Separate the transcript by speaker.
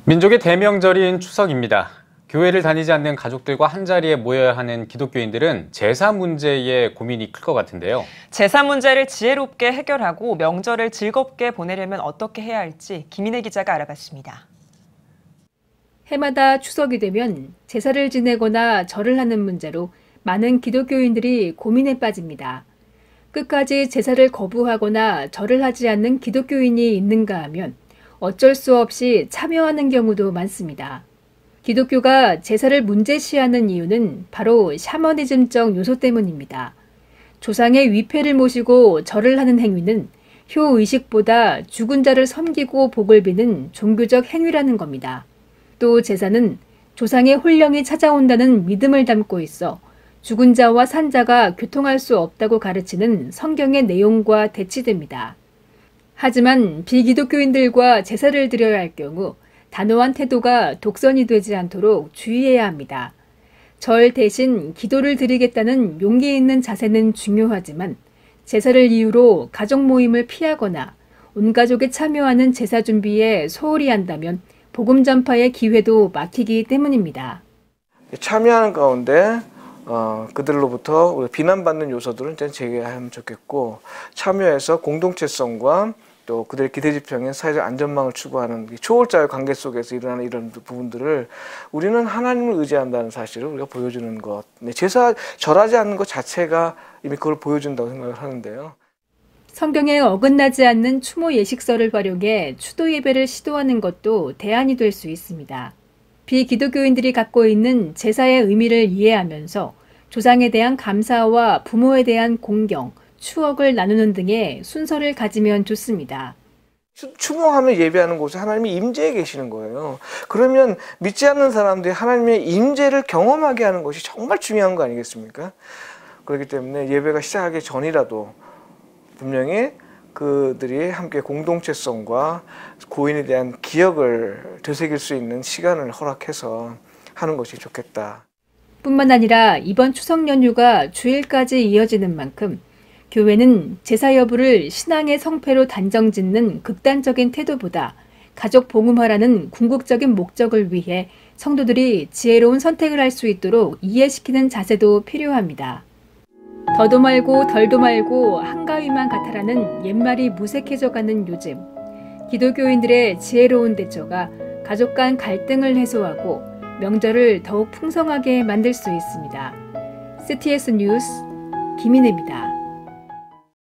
Speaker 1: 민족의 대명절인 추석입니다. 교회를 다니지 않는 가족들과 한자리에 모여야 하는 기독교인들은 제사 문제에 고민이 클 것 같은데요.
Speaker 2: 제사 문제를 지혜롭게 해결하고 명절을 즐겁게 보내려면 어떻게 해야 할지 김인혜 기자가 알아봤습니다.
Speaker 3: 해마다 추석이 되면 제사를 지내거나 절을 하는 문제로 많은 기독교인들이 고민에 빠집니다. 끝까지 제사를 거부하거나 절을 하지 않는 기독교인이 있는가 하면 어쩔 수 없이 참여하는 경우도 많습니다. 기독교가 제사를 문제시하는 이유는 바로 샤머니즘적 요소 때문입니다. 조상의 위패를 모시고 절을 하는 행위는 효의식보다 죽은 자를 섬기고 복을 비는 종교적 행위라는 겁니다. 또 제사는 조상의 혼령이 찾아온다는 믿음을 담고 있어 죽은 자와 산 자가 교통할 수 없다고 가르치는 성경의 내용과 대치됩니다. 하지만 비기독교인들과 제사를 드려야 할 경우 단호한 태도가 독선이 되지 않도록 주의해야 합니다. 절 대신 기도를 드리겠다는 용기 있는 자세는 중요하지만 제사를 이유로 가족 모임을 피하거나 온 가족이 참여하는 제사 준비에 소홀히 한다면 복음 전파의 기회도 막히기 때문입니다.
Speaker 4: 참여하는 가운데 그들로부터 비난받는 요소들은 제외하면 좋겠고, 참여해서 공동체성과 또 그들의 기대지평인 사회적 안전망을 추구하는 초월자의 관계 속에서 일어나는 이런 부분들을 우리는 하나님을 의지한다는 사실을 우리가 보여주는 것. 제사 절하지 않는 것 자체가 이미 그걸 보여준다고 생각을 하는데요.
Speaker 3: 성경에 어긋나지 않는 추모 예식설을 활용해 추도 예배를 시도하는 것도 대안이 될 수 있습니다. 비기독교인들이 갖고 있는 제사의 의미를 이해하면서 조상에 대한 감사와 부모에 대한 공경, 추억을 나누는 등의 순서를 가지면 좋습니다.
Speaker 4: 추모하며 예배하는 곳에 하나님이 임재해 계시는 거예요. 그러면 믿지 않는 사람들이 하나님의 임재를 경험하게 하는 것이 정말 중요한 거 아니겠습니까? 그렇기 때문에 예배가 시작하기 전이라도 분명히 그들이 함께 공동체성과 고인에 대한 기억을 되새길 수 있는 시간을 허락해서 하는 것이 좋겠다.
Speaker 3: 뿐만 아니라 이번 추석 연휴가 주일까지 이어지는 만큼 교회는 제사 여부를 신앙의 성패로 단정짓는 극단적인 태도보다 가족 봉음화라는 궁극적인 목적을 위해 성도들이 지혜로운 선택을 할 수 있도록 이해시키는 자세도 필요합니다. 더도 말고 덜도 말고 한가위만 같아라는 옛말이 무색해져가는 요즘, 기독교인들의 지혜로운 대처가 가족 간 갈등을 해소하고 명절을 더욱 풍성하게 만들 수 있습니다. CTS 뉴스 김인혜입니다.